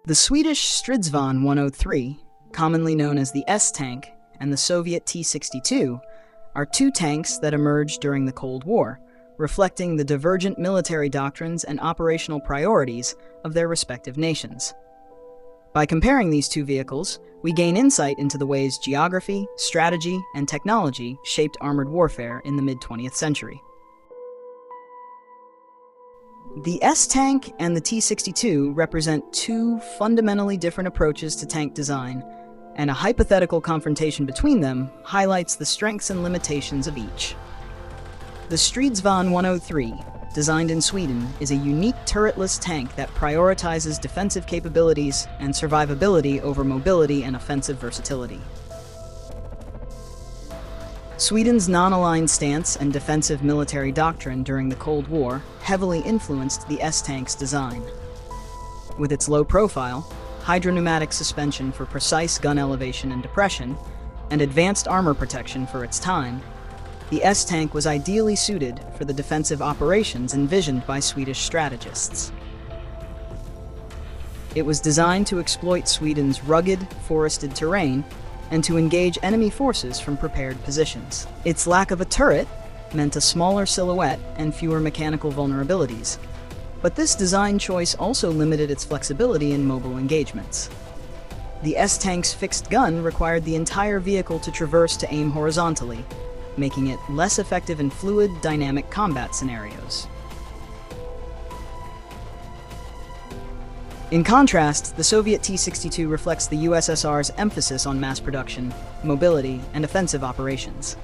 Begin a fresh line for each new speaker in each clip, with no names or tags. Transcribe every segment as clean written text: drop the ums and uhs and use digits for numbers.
The Swedish Stridsvagn 103, commonly known as the S-tank, and the Soviet T-62 are two tanks that emerged during the Cold War, reflecting the divergent military doctrines and operational priorities of their respective nations. By comparing these two vehicles, we gain insight into the ways geography, strategy, and technology shaped armored warfare in the mid-20th century. The S-tank and the T-62 represent two fundamentally different approaches to tank design, and a hypothetical confrontation between them highlights the strengths and limitations of each. The Stridsvagn 103, designed in Sweden, is a unique turretless tank that prioritizes defensive capabilities and survivability over mobility and offensive versatility. Sweden's non-aligned stance and defensive military doctrine during the Cold War heavily influenced the S-tank's design. With its low profile, hydropneumatic suspension for precise gun elevation and depression, and advanced armor protection for its time, the S-tank was ideally suited for the defensive operations envisioned by Swedish strategists. It was designed to exploit Sweden's rugged, forested terrain and to engage enemy forces from prepared positions. Its lack of a turret meant a smaller silhouette and fewer mechanical vulnerabilities, but this design choice also limited its flexibility in mobile engagements. The S-tank's fixed gun required the entire vehicle to traverse to aim horizontally, making it less effective in fluid, dynamic combat scenarios. In contrast, the Soviet T-62 reflects the USSR's emphasis on mass production, mobility, and offensive operations.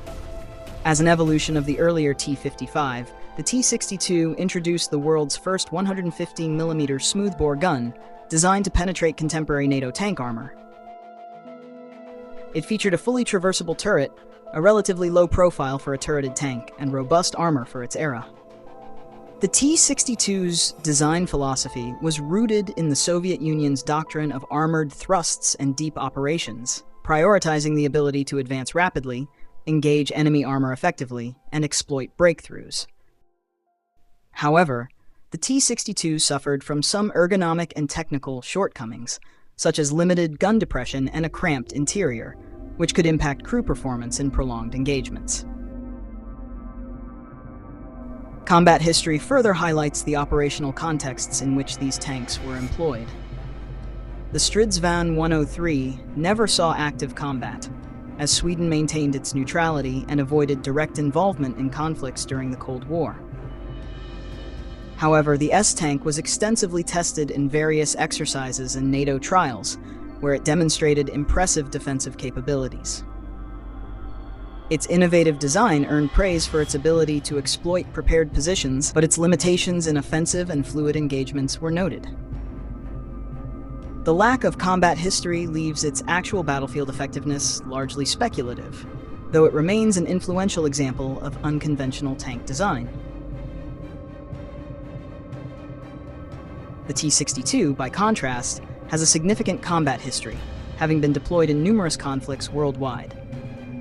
As an evolution of the earlier T-55, the T-62 introduced the world's first 115mm smoothbore gun, designed to penetrate contemporary NATO tank armor. It featured a fully traversable turret, a relatively low profile for a turreted tank, and robust armor for its era. The T-62's design philosophy was rooted in the Soviet Union's doctrine of armored thrusts and deep operations, prioritizing the ability to advance rapidly, engage enemy armor effectively, and exploit breakthroughs. However, the T-62 suffered from some ergonomic and technical shortcomings, such as limited gun depression and a cramped interior, which could impact crew performance in prolonged engagements. Combat history further highlights the operational contexts in which these tanks were employed. The Stridsvagn 103 never saw active combat, as Sweden maintained its neutrality and avoided direct involvement in conflicts during the Cold War. However, the S-tank was extensively tested in various exercises and NATO trials, where it demonstrated impressive defensive capabilities. Its innovative design earned praise for its ability to exploit prepared positions, but its limitations in offensive and fluid engagements were noted. The lack of combat history leaves its actual battlefield effectiveness largely speculative, though it remains an influential example of unconventional tank design. The T-62, by contrast, has a significant combat history, having been deployed in numerous conflicts worldwide.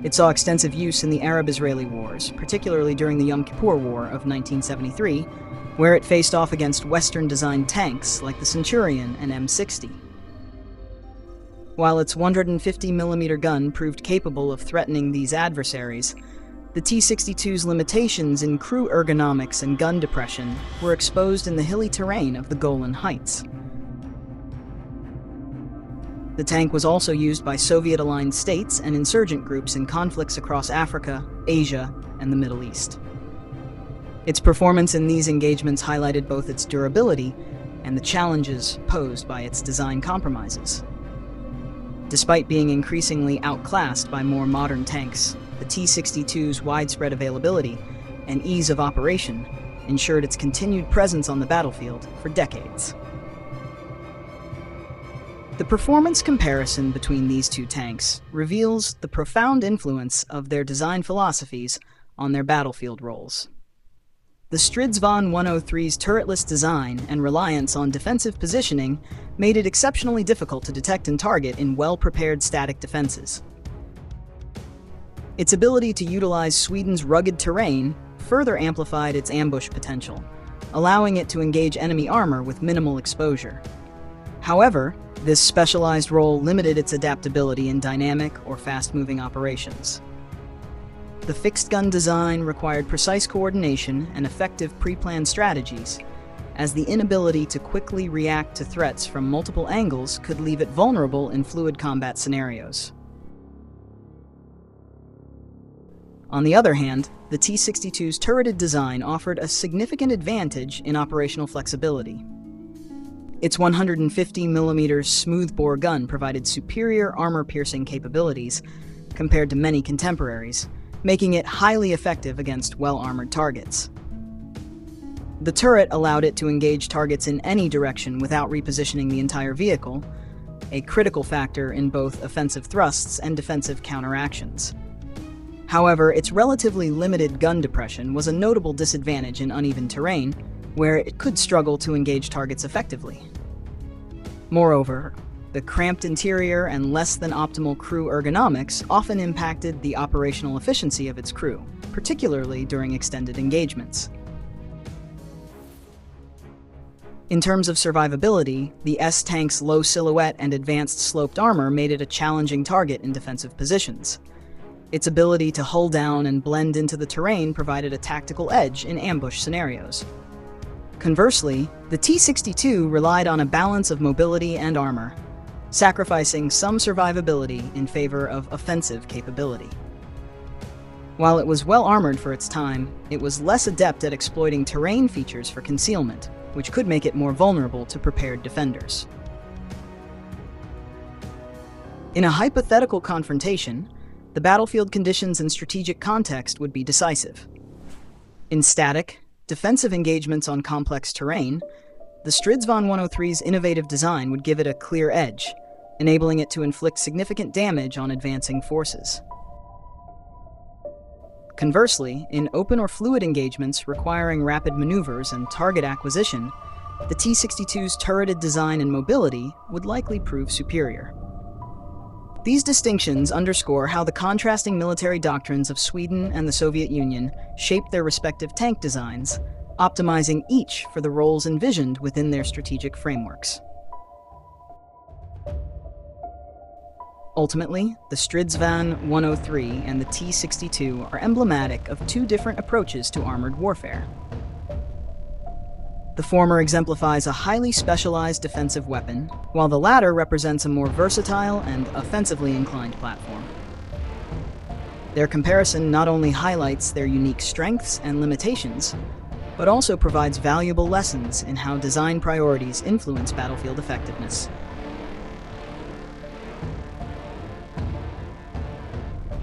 It saw extensive use in the Arab-Israeli wars, particularly during the Yom Kippur War of 1973, where it faced off against Western-designed tanks like the Centurion and M60. While its 150mm gun proved capable of threatening these adversaries, the T-62's limitations in crew ergonomics and gun depression were exposed in the hilly terrain of the Golan Heights. The tank was also used by Soviet-aligned states and insurgent groups in conflicts across Africa, Asia, and the Middle East. Its performance in these engagements highlighted both its durability and the challenges posed by its design compromises. Despite being increasingly outclassed by more modern tanks, the T-62's widespread availability and ease of operation ensured its continued presence on the battlefield for decades. The performance comparison between these two tanks reveals the profound influence of their design philosophies on their battlefield roles. The Stridsvagn 103's turretless design and reliance on defensive positioning made it exceptionally difficult to detect and target in well-prepared static defenses. Its ability to utilize Sweden's rugged terrain further amplified its ambush potential, allowing it to engage enemy armor with minimal exposure. However, this specialized role limited its adaptability in dynamic or fast-moving operations. The fixed-gun design required precise coordination and effective pre-planned strategies, as the inability to quickly react to threats from multiple angles could leave it vulnerable in fluid combat scenarios. On the other hand, the T-62's turreted design offered a significant advantage in operational flexibility. Its 150mm smoothbore gun provided superior armor-piercing capabilities compared to many contemporaries, making it highly effective against well-armored targets. The turret allowed it to engage targets in any direction without repositioning the entire vehicle, a critical factor in both offensive thrusts and defensive counteractions. However, its relatively limited gun depression was a notable disadvantage in uneven terrain, where it could struggle to engage targets effectively. Moreover, the cramped interior and less than optimal crew ergonomics often impacted the operational efficiency of its crew, particularly during extended engagements. In terms of survivability, the S-tank's low silhouette and advanced sloped armor made it a challenging target in defensive positions. Its ability to hull down and blend into the terrain provided a tactical edge in ambush scenarios. Conversely, the T-62 relied on a balance of mobility and armor, sacrificing some survivability in favor of offensive capability. While it was well armored for its time, it was less adept at exploiting terrain features for concealment, which could make it more vulnerable to prepared defenders. In a hypothetical confrontation, the battlefield conditions and strategic context would be decisive. In static, defensive engagements on complex terrain, the Stridsvagn 103's innovative design would give it a clear edge, enabling it to inflict significant damage on advancing forces. Conversely, in open or fluid engagements requiring rapid maneuvers and target acquisition, the T-62's turreted design and mobility would likely prove superior. These distinctions underscore how the contrasting military doctrines of Sweden and the Soviet Union shaped their respective tank designs, optimizing each for the roles envisioned within their strategic frameworks. Ultimately, the Stridsvagn 103 and the T-62 are emblematic of two different approaches to armored warfare. The former exemplifies a highly specialized defensive weapon, while the latter represents a more versatile and offensively inclined platform. Their comparison not only highlights their unique strengths and limitations, but also provides valuable lessons in how design priorities influence battlefield effectiveness.